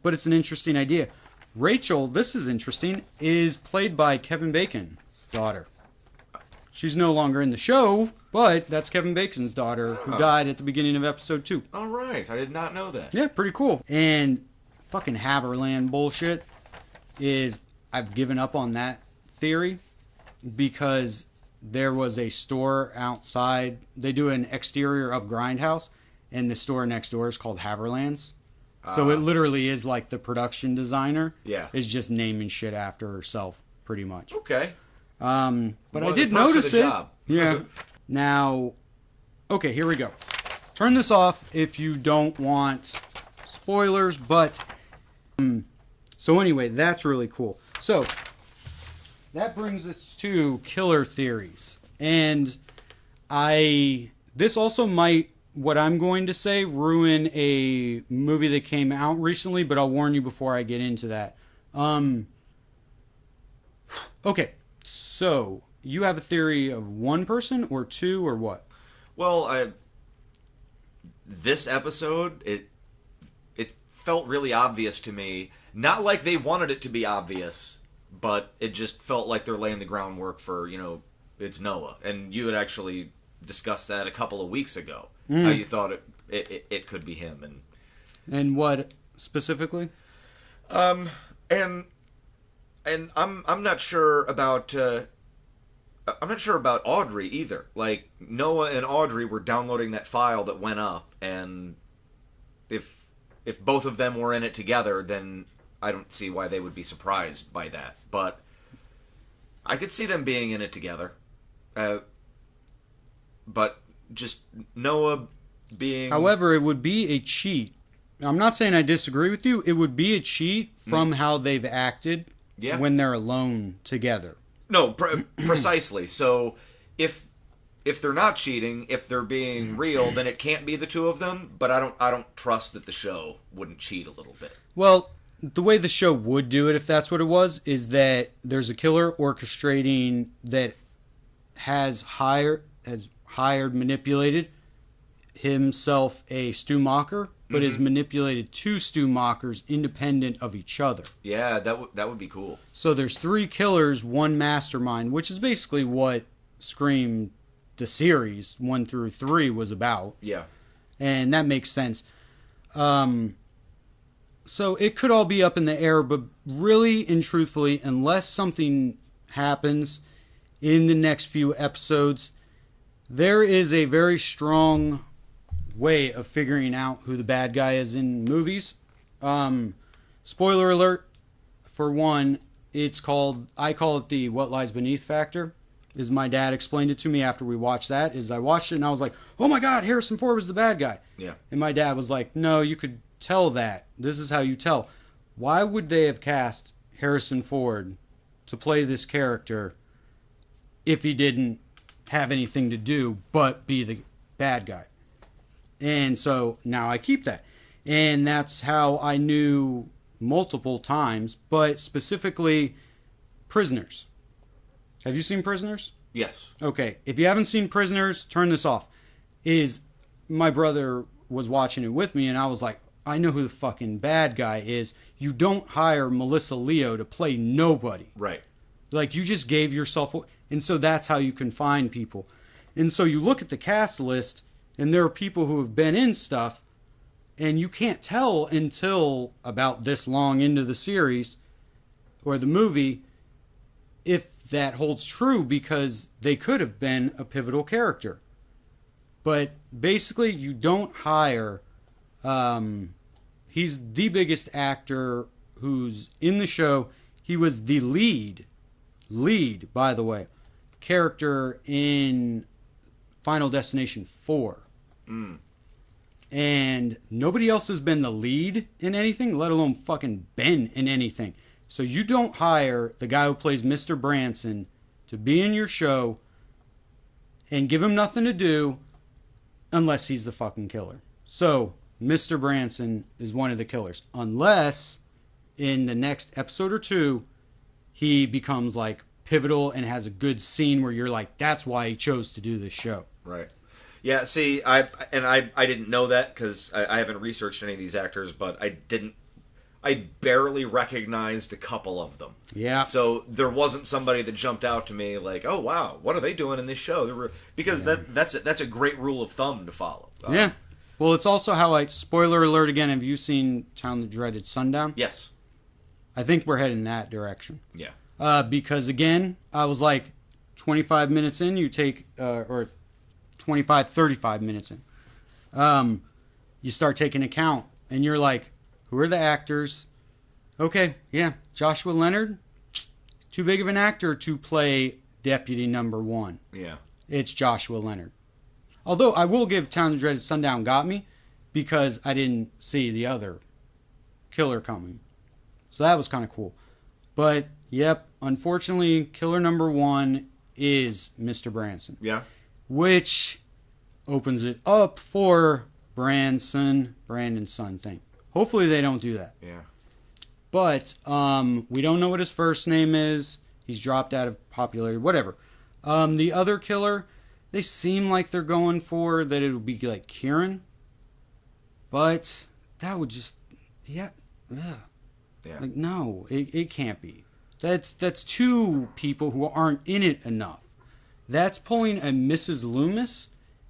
But it's an interesting idea. Rachel, this is interesting, is played by Kevin Bacon's daughter. She's no longer in the show, but that's Kevin Bacon's daughter who died at the beginning of episode 2. All right. I did not know that. Yeah, pretty cool. And fucking Haverland bullshit is I've given up on that theory because there was a store outside. They do an exterior of Grindhouse, and the store next door is called Haverland's. So it literally is like the production designer is just naming shit after herself, pretty much. Okay. But I did notice it. Job. Yeah. Now, okay, here we go. Turn this off if you don't want spoilers, but... so anyway, that's really cool. So, that brings us to killer theories. And this also might, what I'm going to say, ruin a movie that came out recently, but I'll warn you before I get into that. Okay, so you have a theory of one person or two or what? Well, this episode, it felt really obvious to me. Not like they wanted it to be obvious, but it just felt like they're laying the groundwork for, it's Noah. And you had actually discussed that a couple of weeks ago. How you thought it could be him. And what specifically? And I'm not sure about Audrey either. Like, Noah and Audrey were downloading that file that went up, and if both of them were in it together, then I don't see why they would be surprised by that. But I could see them being in it together. But just Noah being... However, it would be a cheat. I'm not saying I disagree with you. It would be a cheat from how they've acted when they're alone together. No, precisely. So if they're not cheating, if they're being real, then it can't be the two of them. But I don't trust that the show wouldn't cheat a little bit. Well, the way the show would do it, if that's what it was, is that there's a killer orchestrating that has hired, manipulated himself a Stu Macher, but has manipulated two Stu Machers independent of each other. Yeah, that would be cool. So there's 3 killers, 1 mastermind, which is basically what Scream, the series, 1 through 3, was about. Yeah. And that makes sense. So it could all be up in the air, but really and truthfully, unless something happens in the next few episodes, there is a very strong way of figuring out who the bad guy is in movies. Spoiler alert, for one, I call it the what lies beneath factor. Is my dad explained it to me after we watched that. Is I watched it and I was like, oh my god, Harrison Ford was the bad guy. Yeah. And my dad was like, no, you could tell that. This is how you tell. Why would they have cast Harrison Ford to play this character if he didn't have anything to do but be the bad guy? And so now I keep that. And that's how I knew multiple times, but specifically Prisoners. Have you seen Prisoners? Yes. Okay. If you haven't seen Prisoners, turn this off. My brother was watching it with me, and I was like, I know who the fucking bad guy is. You don't hire Melissa Leo to play nobody. Right. Like, you just gave yourself... And so that's how you can find people. And so you look at the cast list, and there are people who have been in stuff, and you can't tell until about this long into the series or the movie if that holds true, because they could have been a pivotal character. But basically, you don't hire... he's the biggest actor who's in the show. He was the lead, by the way, character in Final Destination 4. And nobody else has been the lead in anything, let alone fucking been in anything. So you don't hire the guy who plays Mr. Branson to be in your show and give him nothing to do unless he's the fucking killer. So Mr. Branson is one of the killers. Unless in the next episode or 2, he becomes like pivotal and has a good scene where you're like, that's why he chose to do this show. Right. Yeah, see, I didn't know that because I haven't researched any of these actors, but I didn't I barely recognized a couple of them. Yeah. So there wasn't somebody that jumped out to me like, oh wow, what are they doing in this show? Because that's a great rule of thumb to follow. Yeah. Well, it's also how spoiler alert again, have you seen Town That Dreaded Sundown? Yes. I think we're heading that direction. Yeah. Because again, I was like 25 minutes in, you take, or 25, 35 minutes in, you start taking account and you're like, who are the actors? Okay, yeah, Joshua Leonard, too big of an actor to play Deputy Number 1. Yeah. It's Joshua Leonard. Although I will give Town That Dreaded Sundown got me because I didn't see the other killer coming. So that was kind of cool. But, yep, unfortunately, killer number 1 is Mr. Branson. Yeah. Which opens it up for Brandon's son thing. Hopefully they don't do that. Yeah. But we don't know what his first name is. He's dropped out of popularity. Whatever. The other killer, they seem like they're going for that it would be like Kieran. But that would just... Yeah. Ugh. Yeah. Like, no, it can't be. That's two people who aren't in it enough. That's pulling a Mrs. Loomis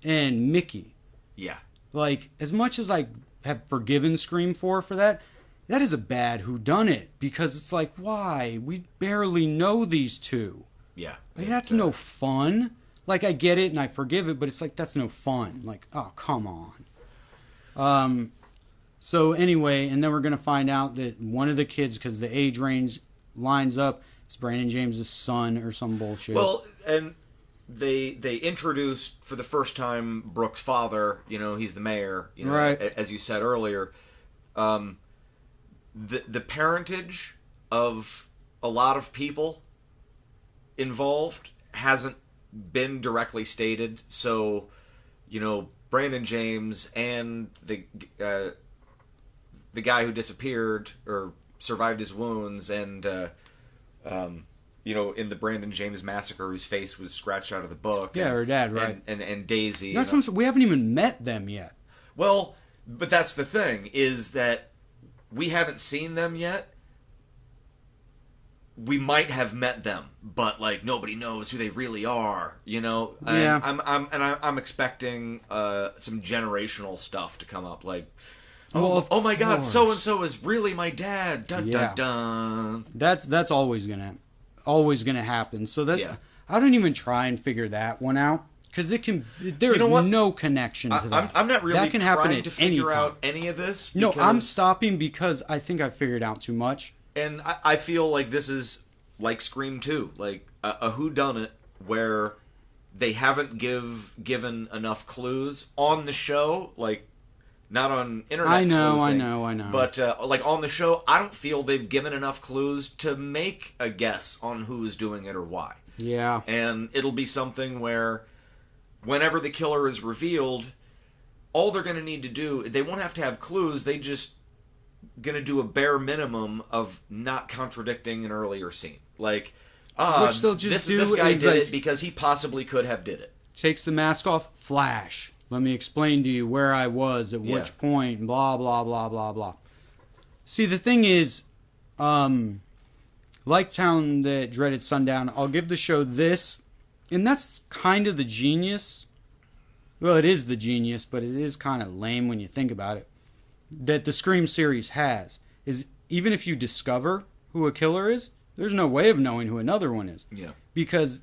and Mickey. Yeah. Like, as much as I have forgiven Scream 4 for that, that is a bad whodunit. Because it's like, why? We barely know these two. Yeah. Like, that's no fun. Like, I get it and I forgive it, but it's like, that's no fun. Like, oh, come on. So anyway, and then we're going to find out that one of the kids, because the age range lines up, is Brandon James' son or some bullshit. Well, and they introduced for the first time Brooke's father. You know, he's the mayor. You know, right. As you said earlier, the parentage of a lot of people involved hasn't been directly stated. So, you know, Brandon James and the guy who disappeared or survived his wounds, and you know, in the Brandon James massacre, whose face was scratched out of the book. Yeah, and, her dad, right? And Daisy. That's we haven't even met them yet. Well, but that's the thing, is that we haven't seen them yet. We might have met them, but like nobody knows who they really are, you know. And yeah. I'm expecting some generational stuff to come up, like, well, my God, so and so is really my dad. Dun dun dun. That's always gonna happen. So that I don't even try and figure that one out, because it can. There's no connection to that. I'm not really that can happen trying to figure out any of this. No, I'm stopping because I think I figured out too much. And I feel like this is like Scream 2, like a whodunit where they haven't given enough clues on the show, like not on internet. I know. But like on the show, I don't feel they've given enough clues to make a guess on who is doing it or why. Yeah. And it'll be something where whenever the killer is revealed, all they're going to need to do, they won't have to have clues, they just going to do a bare minimum of not contradicting an earlier scene. Like, which they'll just this guy did it because he possibly could have did it. Takes the mask off, flash. Let me explain to you where I was at which point, blah, blah, blah, blah, blah. See, the thing is, like Town That Dreaded Sundown, I'll give the show this, and that's kind of the genius. Well, it is the genius, but it is kind of lame when you think about it. That the Scream series has is, even if you discover who a killer is, there's no way of knowing who another one is. Yeah. Because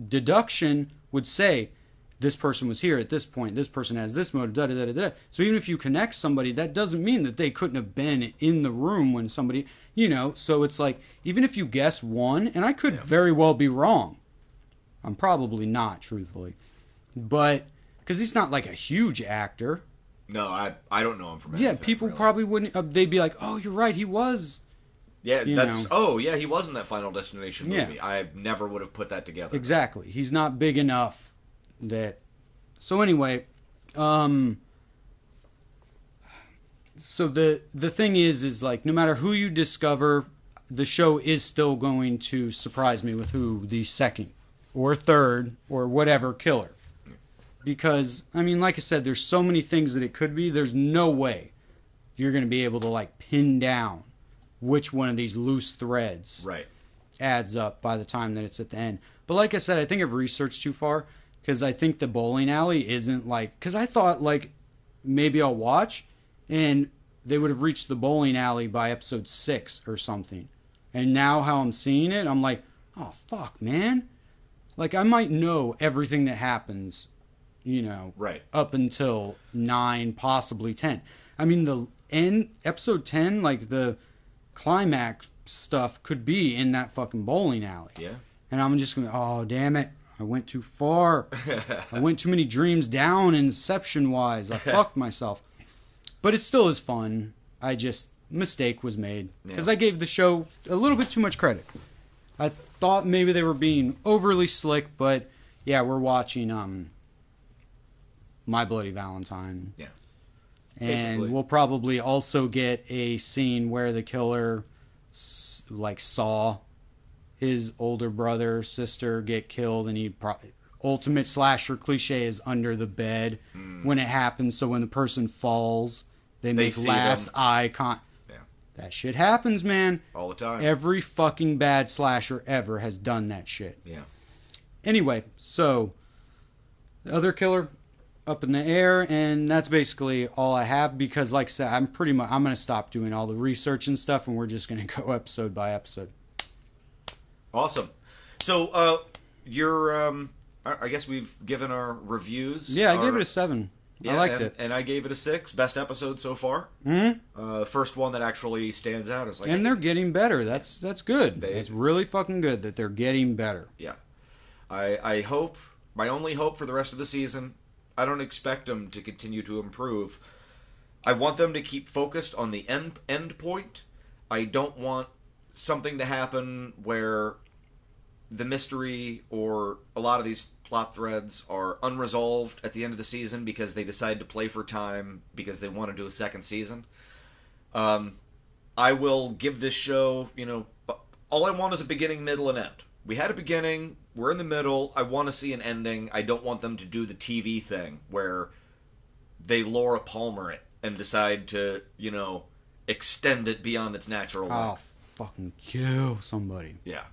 deduction would say, this person was here at this point, this person has this motive, da-da-da-da-da. So even if you connect somebody, that doesn't mean that they couldn't have been in the room when somebody, you know, so it's like, even if you guess one, and I could very well be wrong. I'm probably not, truthfully. But, because he's not like a huge actor. No, I don't know him from anything. Yeah, people really. probably wouldn't, they'd be like, oh, you're right, he was. Yeah, he was in that Final Destination movie. Yeah. I never would have put that together. Exactly. He's not big enough that... So anyway, so the thing is like, no matter who you discover, the show is still going to surprise me with who the second or third or whatever killer. Because, I mean, like I said, there's so many things that it could be. There's no way you're going to be able to, like, pin down which one of these loose threads Right. adds up by the time that it's at the end. But like I said, I think I've researched too far because I think the bowling alley isn't like, because I thought like maybe I'll watch and they would have reached the bowling alley by episode 6 or something. And now how I'm seeing it, I'm like, oh fuck, man. Like I might know everything that happens, you know, Right. up until 9, possibly 10. I mean, the end, episode 10, like the climax stuff could be in that fucking bowling alley. Yeah. And I'm just going, oh, damn it. I went too far. I went too many dreams down Inception-wise. I fucked myself. But it still is fun. Mistake was made. Because I gave the show a little bit too much credit. I thought maybe they were being overly slick, but yeah, we're watching My Bloody Valentine. Yeah. And Basically. we'll probably also get a scene where the killer saw his older brother, sister get killed, and he ultimate slasher cliche is under the bed when it happens. So when the person falls, they make see last them. eye contact. Yeah. That shit happens, man. All the time. Every fucking bad slasher ever has done that shit. Yeah. Anyway, so the other killer up in the air, and that's basically all I have because, like I said, I'm going to stop doing all the research and stuff, and we're just going to go episode by episode. Awesome. So, I guess we've given our reviews. Yeah, I gave it a 7. Yeah, I liked it. And I gave it a 6. Best episode so far. Mm-hmm. First one that actually stands out is like, and they're getting better. That's good. They- It's really fucking good that they're getting better. yeah. I hope, my only hope for the rest of the season, I don't expect them to continue to improve. I want them to keep focused on the end point. I don't want something to happen where the mystery or a lot of these plot threads are unresolved at the end of the season because they decide to play for time because they want to do a second season. I will give this show, all I want is a beginning, middle, and end. We had a beginning, we're in the middle, I want to see an ending. I don't want them to do the TV thing where they Laura Palmer it and decide to, extend it beyond its natural Oh, length. fucking kill somebody. Yeah.